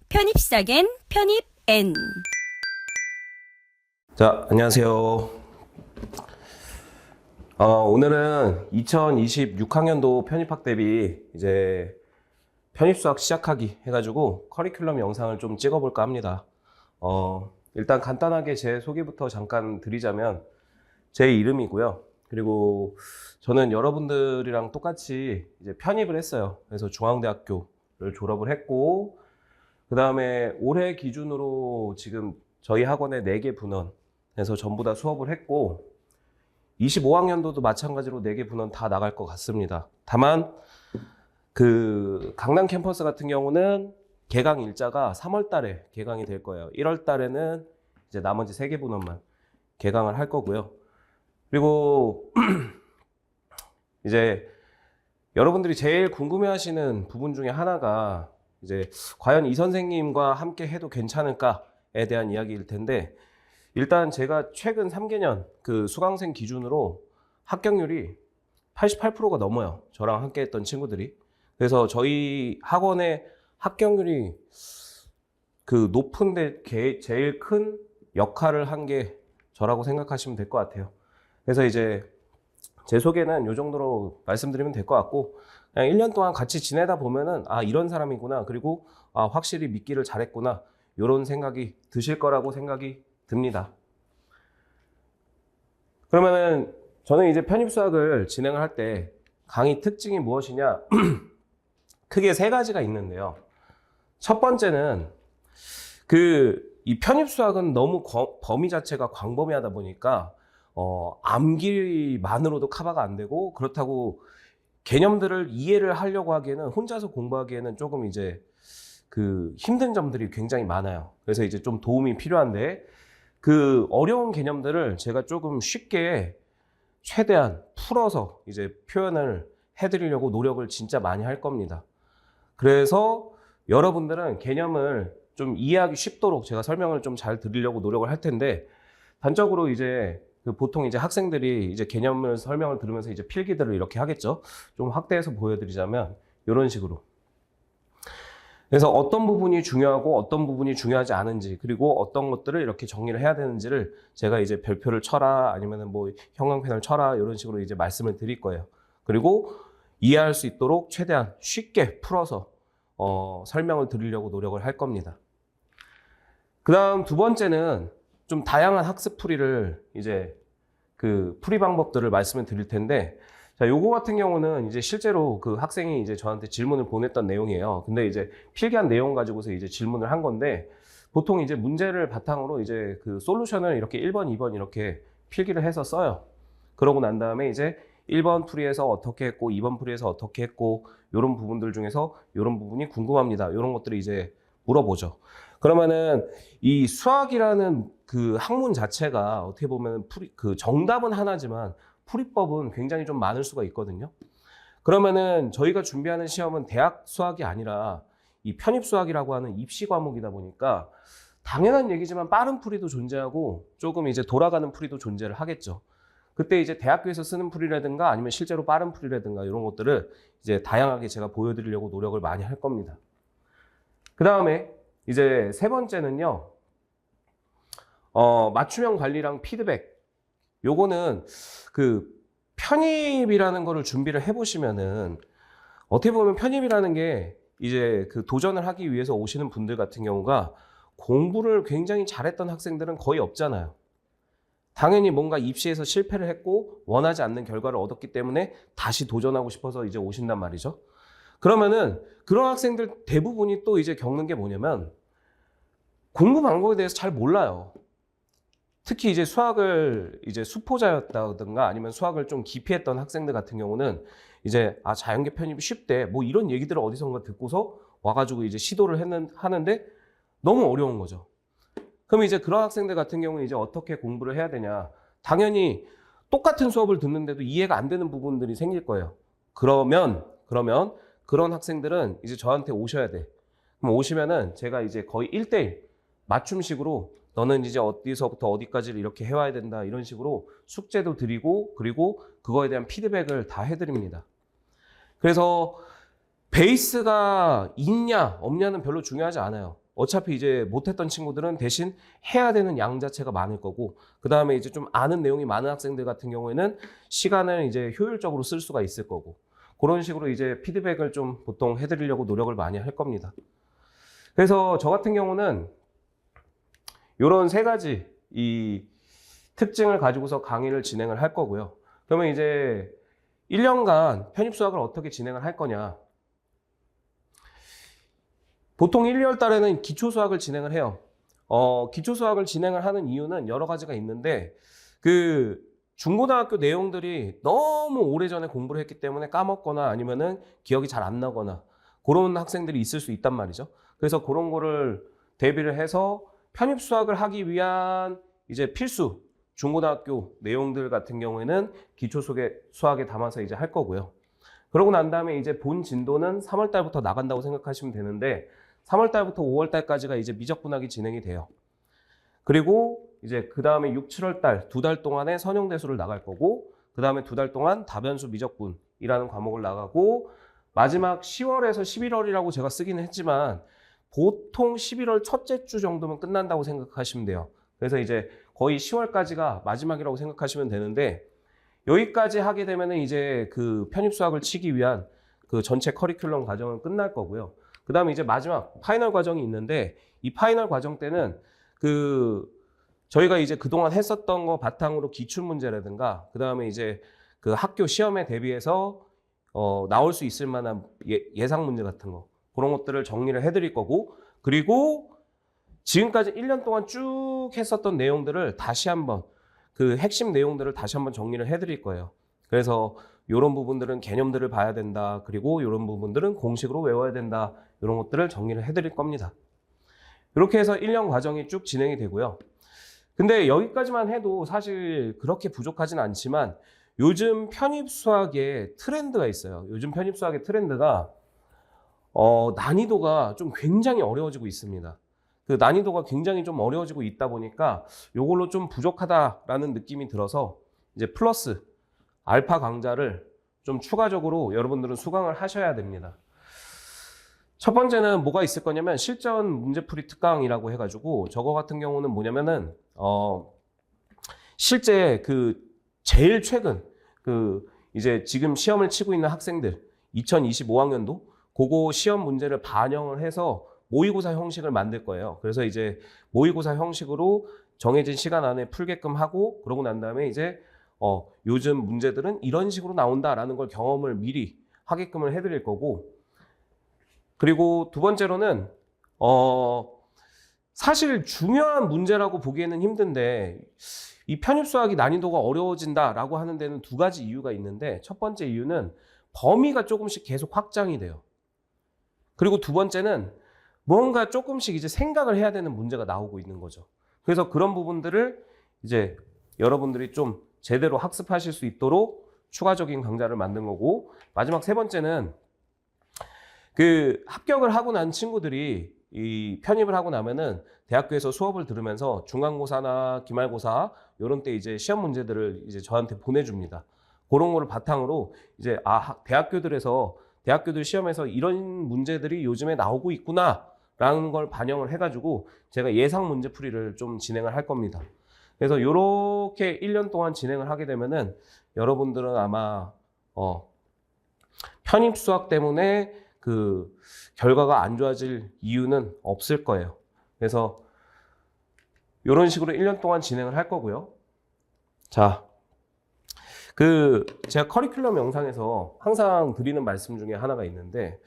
편입시작엔 편입N. 자, 안녕하세요. 오늘은 2026학년도 편입학 대비 이제 편입수학 시작하기 해가지고 커리큘럼 영상을 좀 찍어볼까 합니다. 일단 간단하게 제 소개부터 잠깐 드리자면 제 이름이고요. 그리고 저는 여러분들이랑 똑같이 이제 편입을 했어요. 그래서 중앙대학교를 졸업을 했고, 그 다음에 올해 기준으로 지금 저희 학원에 4개 분원에서 전부 다 수업을 했고, 25학년도도 마찬가지로 4개 분원 다 나갈 것 같습니다. 다만 그 강남 캠퍼스 같은 경우는 개강 일자가 3월 달에 개강이 될 거예요. 1월 달에는 이제 나머지 3개 분원만 개강을 할 거고요. 그리고 이제 여러분들이 제일 궁금해하시는 부분 중에 하나가 이제 과연 이 선생님과 함께 해도 괜찮을까에 대한 이야기일 텐데, 일단 제가 최근 3개년 그 수강생 기준으로 합격률이 88%가 넘어요. 저랑 함께 했던 친구들이. 그래서 저희 학원의 합격률이 그 높은데 제일 큰 역할을 한 게 저라고 생각하시면 될 것 같아요. 그래서 이제 제 소개는 이 정도로 말씀드리면 될 것 같고, 그냥 1년 동안 같이 지내다 보면은 아, 이런 사람이구나, 그리고 아, 확실히 믿기를 잘했구나, 이런 생각이 드실 거라고 생각이 듭니다. 그러면은 저는 이제 편입수학을 진행을 할 때 강의 특징이 무엇이냐, 크게 3가지가 있는데요. 첫 번째는 이 편입수학은 너무 범위 자체가 광범위하다 보니까 암기만으로도 커버가 안 되고, 그렇다고 개념들을 이해를 하려고 하기에는, 혼자서 공부하기에는 조금 이제 그 힘든 점들이 굉장히 많아요. 그래서 이제 좀 도움이 필요한데, 그 어려운 개념들을 제가 조금 쉽게 최대한 풀어서 이제 표현을 해드리려고 노력을 진짜 많이 할 겁니다. 그래서 여러분들은 개념을 좀 이해하기 쉽도록 제가 설명을 좀 잘 드리려고 노력을 할 텐데, 단적으로 이제 보통 이제 학생들이 이제 개념을 설명을 들으면서 이제 필기들을 이렇게 하겠죠. 좀 확대해서 보여드리자면 이런 식으로. 그래서 어떤 부분이 중요하고 어떤 부분이 중요하지 않은지, 그리고 어떤 것들을 이렇게 정리를 해야 되는지를 제가 이제 별표를 쳐라, 아니면은 뭐 형광펜을 쳐라, 이런 식으로 이제 말씀을 드릴 거예요. 그리고 이해할 수 있도록 최대한 쉽게 풀어서 설명을 드리려고 노력을 할 겁니다. 그 다음 두 번째는 좀 다양한 학습 풀이를 이제 그 풀이 방법들을 말씀을 드릴 텐데, 자, 요거 같은 경우는 이제 실제로 그 학생이 이제 저한테 질문을 보냈던 내용이에요. 근데 이제 필기한 내용 가지고서 이제 질문을 한 건데, 보통 이제 문제를 바탕으로 이제 그 솔루션을 이렇게 1번, 2번 이렇게 필기를 해서 써요. 그러고 난 다음에 이제 1번 풀이에서 어떻게 했고, 2번 풀이에서 어떻게 했고, 요런 부분들 중에서 요런 부분이 궁금합니다, 요런 것들을 이제 물어보죠. 그러면은 이 수학이라는 그 학문 자체가 어떻게 보면 그 정답은 하나지만 풀이법은 굉장히 좀 많을 수가 있거든요. 그러면은 저희가 준비하는 시험은 대학 수학이 아니라 이 편입 수학이라고 하는 입시 과목이다 보니까, 당연한 얘기지만 빠른 풀이도 존재하고 조금 이제 돌아가는 풀이도 존재를 하겠죠. 그때 이제 대학교에서 쓰는 풀이라든가 아니면 실제로 빠른 풀이라든가 이런 것들을 이제 다양하게 제가 보여드리려고 노력을 많이 할 겁니다. 그 다음에 이제 세 번째는요, 맞춤형 관리랑 피드백. 요거는 그 편입이라는 거를 준비를 해보시면은, 어떻게 보면 편입이라는 게 이제 그 도전을 하기 위해서 오시는 분들 같은 경우가 공부를 굉장히 잘했던 학생들은 거의 없잖아요. 당연히 뭔가 입시에서 실패를 했고 원하지 않는 결과를 얻었기 때문에 다시 도전하고 싶어서 이제 오신단 말이죠. 그러면은 그런 학생들 대부분이 또 이제 겪는 게 뭐냐면, 공부 방법에 대해서 잘 몰라요. 특히 이제 수학을 이제 수포자였다든가 아니면 수학을 좀 깊이 했던 학생들 같은 경우는 이제 아, 자연계 편입이 쉽대, 뭐 이런 얘기들을 어디선가 듣고서 와가지고 이제 시도를 하는데 너무 어려운 거죠. 그럼 이제 그런 학생들 같은 경우는 이제 어떻게 공부를 해야 되냐. 당연히 똑같은 수업을 듣는데도 이해가 안 되는 부분들이 생길 거예요. 그러면 그런 학생들은 이제 저한테 오셔야 돼. 그럼 오시면은 제가 이제 거의 1대1 맞춤식으로, 너는 이제 어디서부터 어디까지를 이렇게 해와야 된다, 이런 식으로 숙제도 드리고, 그리고 그거에 대한 피드백을 다 해드립니다. 그래서 베이스가 있냐 없냐는 별로 중요하지 않아요. 어차피 이제 못했던 친구들은 대신 해야 되는 양 자체가 많을 거고, 그 다음에 이제 좀 아는 내용이 많은 학생들 같은 경우에는 시간을 이제 효율적으로 쓸 수가 있을 거고, 그런 식으로 이제 피드백을 좀 보통 해드리려고 노력을 많이 할 겁니다. 그래서 저 같은 경우는 이런 세 가지 이 특징을 가지고서 강의를 진행을 할 거고요. 그러면 이제 1년간 편입 수학을 어떻게 진행을 할 거냐. 보통 1, 2월 달에는 기초 수학을 진행을 해요. 기초 수학을 진행을 하는 이유는 여러 가지가 있는데, 그 중고등학교 내용들이 너무 오래전에 공부를 했기 때문에 까먹거나 아니면은 기억이 잘 안 나거나 그런 학생들이 있을 수 있단 말이죠. 그래서 그런 거를 대비를 해서 편입 수학을 하기 위한 이제 필수 중고등학교 내용들 같은 경우에는 기초 수학에 담아서 이제 할 거고요. 그러고 난 다음에 이제 본 진도는 3월 달부터 나간다고 생각하시면 되는데, 3월 달부터 5월 달까지가 이제 미적분학이 진행이 돼요. 그리고 이제 그 다음에 6, 7월 달 2달 동안에 선형대수를 나갈 거고, 그 다음에 2달 동안 다변수 미적분이라는 과목을 나가고, 마지막 10월에서 11월이라고 제가 쓰기는 했지만 보통 11월 첫째 주 정도면 끝난다고 생각하시면 돼요. 그래서 이제 거의 10월까지가 마지막이라고 생각하시면 되는데, 여기까지 하게 되면은 이제 그 편입 수학을 치기 위한 그 전체 커리큘럼 과정은 끝날 거고요. 그 다음에 이제 마지막 파이널 과정이 있는데, 이 파이널 과정 때는 그 저희가 이제 그동안 했었던 거 바탕으로 기출 문제라든가, 그 다음에 이제 그 학교 시험에 대비해서 나올 수 있을 만한 예상 문제 같은 거, 그런 것들을 정리를 해드릴 거고, 그리고 지금까지 1년 동안 쭉 했었던 내용들을 다시 한번 그 핵심 내용들을 다시 한번 정리를 해드릴 거예요. 그래서 이런 부분들은 개념들을 봐야 된다. 그리고 이런 부분들은 공식으로 외워야 된다. 이런 것들을 정리를 해드릴 겁니다. 이렇게 해서 1년 과정이 쭉 진행이 되고요. 근데 여기까지만 해도 사실 그렇게 부족하진 않지만, 요즘 편입 수학에 트렌드가 있어요. 요즘 편입 수학의 트렌드가 난이도가 좀 굉장히 어려워지고 있습니다. 그 난이도가 굉장히 좀 어려워지고 있다 보니까 이걸로 좀 부족하다라는 느낌이 들어서 이제 플러스 알파 강좌를 좀 추가적으로 여러분들은 수강을 하셔야 됩니다. 첫 번째는 뭐가 있을 거냐면 실전 문제풀이 특강이라고 해가지고, 저거 같은 경우는 뭐냐면은 실제 그 제일 최근 그 이제 지금 시험을 치고 있는 학생들 2025학년도 그거 시험 문제를 반영을 해서 모의고사 형식을 만들 거예요. 그래서 이제 모의고사 형식으로 정해진 시간 안에 풀게끔 하고, 그러고 난 다음에 이제 요즘 문제들은 이런 식으로 나온다라는 걸 경험을 미리 하게끔을 해드릴 거고, 그리고 두 번째로는 사실 중요한 문제라고 보기에는 힘든데, 이 편입 수학이 난이도가 어려워진다라고 하는 데는 두 가지 이유가 있는데, 첫 번째 이유는 범위가 조금씩 계속 확장이 돼요. 그리고 두 번째는 뭔가 조금씩 이제 생각을 해야 되는 문제가 나오고 있는 거죠. 그래서 그런 부분들을 이제 여러분들이 좀 제대로 학습하실 수 있도록 추가적인 강좌를 만든 거고, 마지막 세 번째는 그 합격을 하고 난 친구들이 이 편입을 하고 나면은 대학교에서 수업을 들으면서 중간고사나 기말고사 이런 때 이제 시험 문제들을 이제 저한테 보내줍니다. 그런 거를 바탕으로 이제 대학교들 시험에서 이런 문제들이 요즘에 나오고 있구나라는 걸 반영을 해가지고 제가 예상 문제풀이를 좀 진행을 할 겁니다. 그래서 이렇게 1년 동안 진행을 하게 되면은 여러분들은 아마 편입 수학 때문에 그 결과가 안 좋아질 이유는 없을 거예요. 그래서 이런 식으로 1년 동안 진행을 할 거고요. 자, 제가 커리큘럼 영상에서 항상 드리는 말씀 중에 하나가 있는데,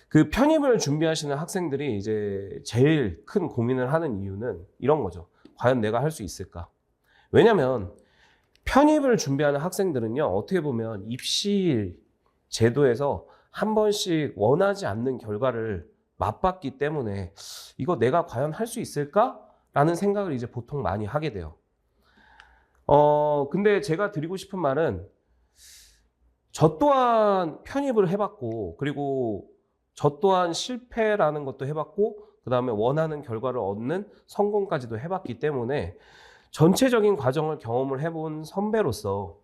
그 편입을 준비하시는 학생들이 이제 제일 큰 고민을 하는 이유는 이런 거죠. 과연 내가 할 수 있을까? 왜냐면 편입을 준비하는 학생들은요, 어떻게 보면 입시 제도에서 한 번씩 원하지 않는 결과를 맛봤기 때문에 이거 내가 과연 할 수 있을까? 라는 생각을 이제 보통 많이 하게 돼요. 근데 제가 드리고 싶은 말은, 저 또한 편입을 해봤고, 그리고 저 또한 실패라는 것도 해봤고, 그 다음에 원하는 결과를 얻는 성공까지도 해봤기 때문에 전체적인 과정을 경험을 해본 선배로서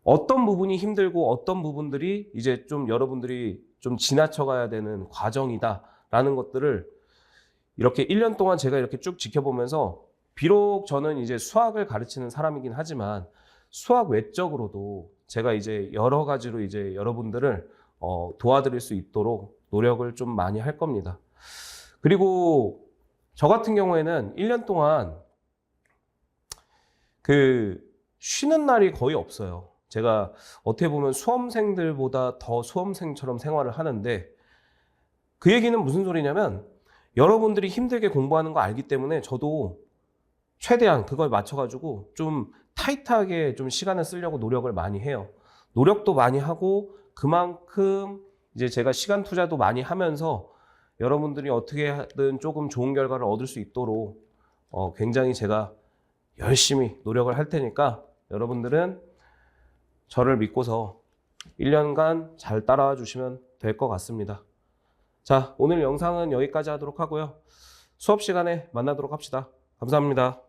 어떤 부분이 힘들고 어떤 부분들이 이제 좀 여러분들이 좀 지나쳐 가야 되는 과정이다라는 것들을 이렇게 1년 동안 제가 이렇게 쭉 지켜보면서 비록 저는 이제 수학을 가르치는 사람이긴 하지만 수학 외적으로도 제가 이제 여러 가지로 이제 여러분들을 도와드릴 수 있도록 노력을 좀 많이 할 겁니다. 그리고 저 같은 경우에는 1년 동안 그 쉬는 날이 거의 없어요. 제가 어떻게 보면 수험생들보다 더 수험생처럼 생활을 하는데 그 얘기는 무슨 소리냐면 여러분들이 힘들게 공부하는 거 알기 때문에 저도 최대한 그걸 맞춰가지고 좀 타이트하게 좀 시간을 쓰려고 노력을 많이 해요. 노력도 많이 하고 그만큼 이제 제가 시간 투자도 많이 하면서 여러분들이 어떻게 하든 조금 좋은 결과를 얻을 수 있도록 굉장히 제가 열심히 노력을 할 테니까 여러분들은 저를 믿고서 1년간 잘 따라와 주시면 될 것 같습니다. 자, 오늘 영상은 여기까지 하도록 하고요. 수업 시간에 만나도록 합시다. 감사합니다.